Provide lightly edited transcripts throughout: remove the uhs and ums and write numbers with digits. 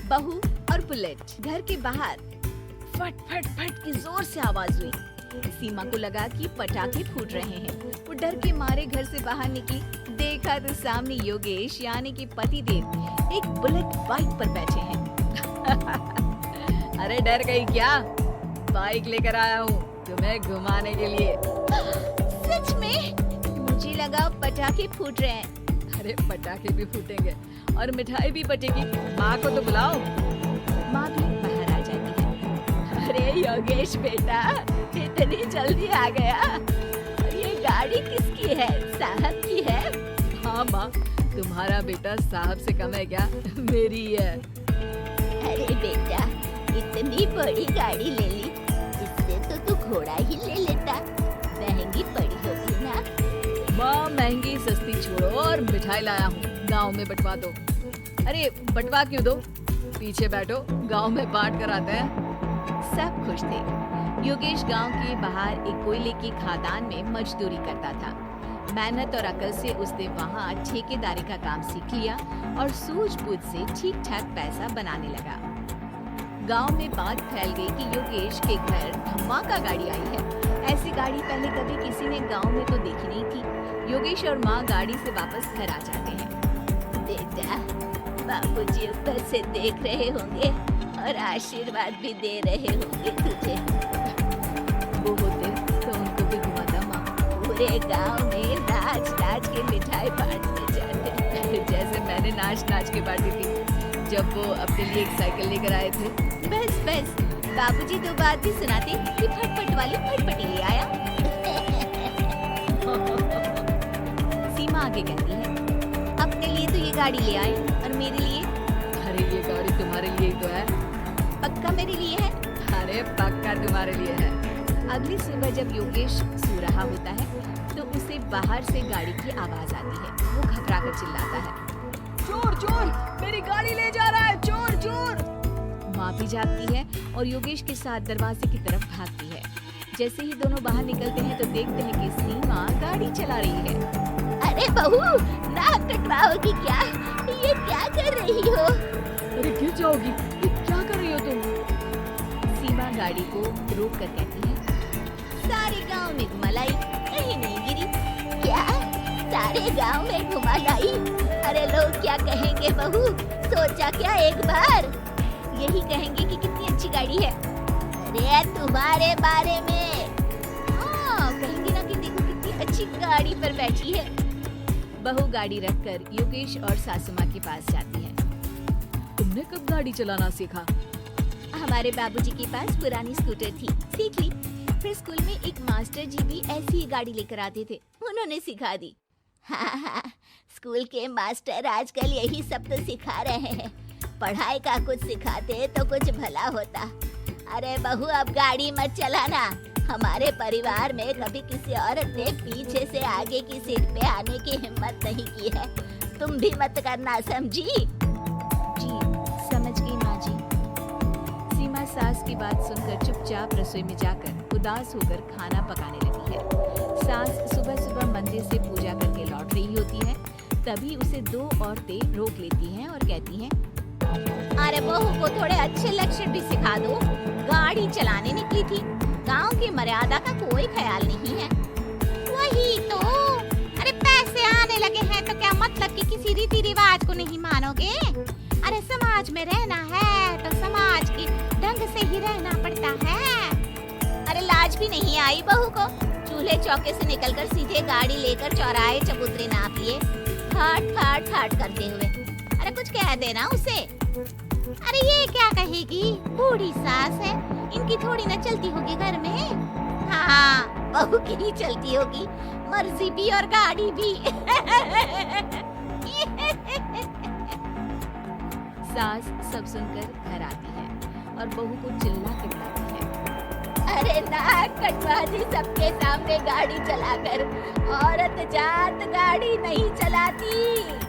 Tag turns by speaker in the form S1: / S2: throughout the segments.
S1: बहू और बुलेट। घर के बाहर फट फट फट की जोर से आवाज हुई। सीमा को लगा कि पटाखे फूट रहे हैं। वो डर के मारे घर से बाहर निकली। देखा तो सामने योगेश यानी कि पतिदेव एक बुलेट बाइक पर बैठे हैं। अरे डर गई क्या? बाइक लेकर आया हूँ तुम्हें घुमाने के लिए। सच में? मुझे लगा पटाखे फूट रहे हैं। अरे पटाखे भी फूटेंगे और मिठाई भी बटेगी। माँ को तो बुलाओ। माँ भी बाहर आ जाती है। अरे योगेश बेटा, इतनी जल्दी आ गया। ये गाड़ी किसकी है? साहब की है? हाँ माँ, तुम्हारा बेटा साहब से कम है क्या? मेरी है।
S2: अरे बेटा, इतनी बड़ी गाड़ी ले ली, इससे तो तू घोड़ा ही ले लेता। महंगी पड़ी होगी ना?
S1: माँ महंगी सस्ती छोड़ो और मिठाई लाया हूँ, गाँव में बंटवा दो। अरे बंटवा क्यों दो? पीछे बैठो, गाँव में बांट कर आते हैं। सब खुश थे। योगेश गांव के बाहर एक कोयले की खदान में मजदूरी करता था। मेहनत और अकल से उसने वहां ठेकेदारी का काम सीख लिया और सूझबूझ से ठीक ठाक पैसा बनाने लगा। गांव में बात फैल गई कि योगेश के घर धमाका गाड़ी आई है। ऐसी गाड़ी पहले कभी किसी ने गांव में तो देखी नहीं थी। योगेश और माँ गाड़ी से वापस घर आ जाते हैं।
S2: बेटा, बाबूजी ऊपर से देख रहे होंगे और आशीर्वाद भी दे रहे होंगे तुझे।
S1: वो होते तो उनको भी घुमाता माँ।
S2: पूरे गांव में नाच नाच के मिठाई बांटते जाते।
S1: जैसे मैंने नाच नाच के बांटी थी जब वो अपने लिए एक साइकिल लेकर आए थे।
S2: बस बस, बाबूजी तो बात भी सुनाते कि फटफट वाली फटफटी ले आया।
S1: सीमा आगे कहती है,
S2: अपने लिए तो ये गाड़ी ले आए और मेरे लिए?
S1: अरे ये गाड़ी तुम्हारे लिए ही तो है।
S2: पक्का मेरे लिए है?
S1: अरे पक्का तुम्हारे लिए है। अगली सुबह जब योगेश सो रहा होता है तो उसे बाहर से गाड़ी की आवाज आती है। वो घबरा कर चिल्लाता है, चोर चोर, मेरी गाड़ी ले जा रहा है, चोर चोर। माँ भी जागती है और योगेश के साथ दरवाजे की तरफ भागती है। जैसे ही दोनों बाहर निकलते हैं तो देखते हैं कि सीमा गाड़ी चला रही है।
S2: अरे बहू, नाक कटवाओगी क्या? ये क्या कर रही हो?
S1: अरे गिर जाओगी, ये क्या कर रही हो तुम? सीमा गाड़ी को रोक कर कहती है,
S2: सारे गांव में घुमा लाई, कहीं नहीं गिरी। क्या? सारे गांव में घुमा लाई? अरे लोग क्या कहेंगे बहू? सोचा क्या एक बार? यही कहेंगे कि कितनी अच्छी गाड़ी है। अरे तुम्हारे बारे में। हाँ, कहेंगे ना कि देखो कितनी अच्छी गाड़ी पर बैठी है।
S1: बहू गाड़ी रखकर योगेश और सासू माँ के पास जाती है। तुमने कब गाड़ी चलाना सीखा?
S2: हमारे बाबूजी के पास पुरानी स्कूटर थी, सीख ली। फिर स्कूल में एक मास्टर जी भी ऐसी ही गाड़ी लेकर आते थे, उन्होंने सिखा दी। हाँ, स्कूल के मास्टर आजकल यही सब तो सिखा रहे हैं। पढ़ाई का कुछ सिखाते तो कुछ भला होता। अरे बहू, अब गाड़ी मत चलाना। हमारे परिवार में कभी किसी औरत ने पीछे से आगे की सीट पे आने की हिम्मत नहीं की है। तुम भी मत करना, समझी?
S1: जी समझ गई माँ जी। सीमा सास की बात सुनकर चुपचाप रसोई में जाकर उदास होकर खाना पकाने लगी है। सास सुबह सुबह मंदिर से पूजा करके लौट रही होती है। तभी उसे दो औरतें रोक लेती हैं और कहती हैं,
S2: अरे बहू को थोड़े अच्छे लक्षण भी सिखा दो। गाड़ी चलाने निकली थी, गांव की मर्यादा का कोई ख्याल नहीं है। वही तो। अरे पैसे आने लगे हैं तो क्या मतलब कि किसी रीति रिवाज को नहीं मानोगे? अरे समाज में रहना है तो समाज की ढंग से ही रहना पड़ता है। अरे लाज भी नहीं आई बहू को? चूल्हे चौके से निकलकर सीधे गाड़ी लेकर चौराहे चबूतरे नाप लिए, ठाट ठाट ठाट करते हुए। अरे कुछ कह देना उसे। अरे ये क्या कहेगी? बूढ़ी सास है, इनकी थोड़ी ना चलती होगी घर में। हाँ, बहू की ही चलती होगी, मर्जी भी और गाड़ी भी।
S1: सास सब सुनकर घर आती है और बहू को चिल्ला के बुलाती है।
S2: अरे नाक कटवा दी सबके सामने गाड़ी चलाकर। औरत जात गाड़ी नहीं चलाती।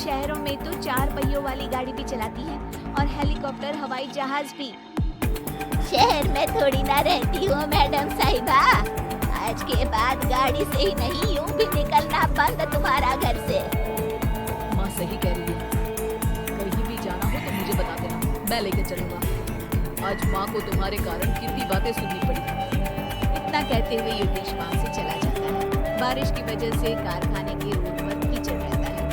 S1: शहरों में तो 4 पहियों वाली गाड़ी भी चलाती है और हेलीकॉप्टर, हवाई जहाज भी।
S2: शहर में थोड़ी ना रहती हो मैडम साहिबा। आज के बाद गाड़ी से ही नहीं, यूं भी निकलना बंद तुम्हारा घर से।
S1: माँ सही कह रही है, कहीं भी जाना मैं लेके चलूंगा। आज माँ को तुम्हारे कारण कितनी बातें सुननी पड़ी।
S2: इतना कहते हुए योगेश वहाँ से चला जाता है। बारिश की वजह से कारखाने के रोड पर कीचड़ रहता है,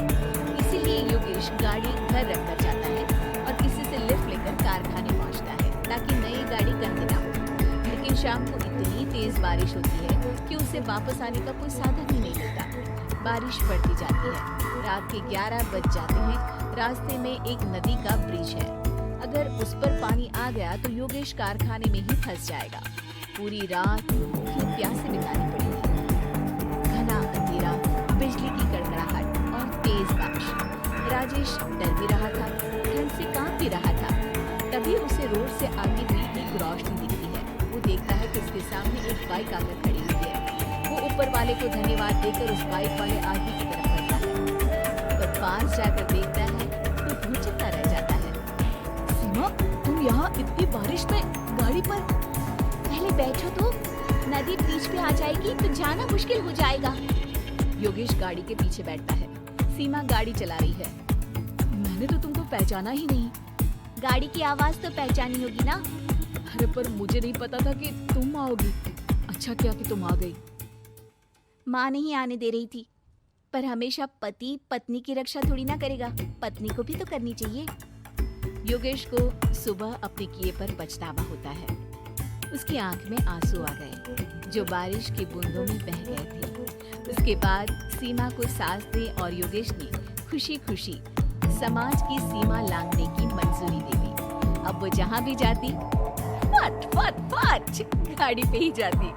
S2: इसीलिए योगेश गाड़ी घर रखकर जाता है और किसी से लिफ्ट लेकर कारखाने पहुँचता है ताकि नई गाड़ी गंदी ना हो। लेकिन शाम को इतनी तेज बारिश होती है कि उसे वापस आने का कोई साधन ही नहीं मिलता। बारिश बढ़ती जाती है, रात के 11 बज जाते हैं। रास्ते में एक नदी का ब्रिज है, अगर उस पर पानी आ गया तो योगेश कारखाने में ही फंस जाएगा। पूरी रात भूखे प्यासे बितानी पड़ेगी। घना अंधेरा, बिजली की कड़कड़ाहट और तेज बारिश। राजेश डर भी रहा था, ठंड से कांप भी रहा था। तभी उसे रोड से आती हुई एक रोशनी दिखती है। वो देखता है कि उसके सामने एक बाइक आकर खड़ी हुई है। वो ऊपर वाले को धन्यवाद देकर उस बाइक वाले आदमी की तरफ बढ़ता है, पर पास जाकर देखता है तो भौंचक्का रह जाता है।
S1: सीमा, तुम यहाँ इतनी बारिश में गाड़ी पर?
S2: पहले बैठो तो, नदी ब्रिज पे आ जाएगी तो जाना मुश्किल हो जाएगा।
S1: योगेश गाड़ी के पीछे बैठता है। सीमा गाड़ी चला रही है। मैंने तो तुमको पहचाना ही नहीं।
S2: गाड़ी की आवाज तो पहचानी होगी ना।
S1: अरे पर मुझे नहीं पता था कि तुम आओगी। अच्छा किया कि तुम आ गई।
S2: माँ नहीं आने दे रही थी, पर हमेशा पति पत्नी की रक्षा थोड़ी ना करेगा, पत्नी को भी तो करनी चाहिए।
S1: योगेश को सुबह अपने किए पर पछतावा होता है। उसकी आंख में आंसू आ गए जो बारिश की बूंदों में बह गए थे। उसके बाद सीमा को सास दे और योगेश ने खुशी खुशी समाज की सीमा लांघने की मंजूरी दे दी। अब वो जहाँ भी जाती फट फट फट गाड़ी पे ही जाती।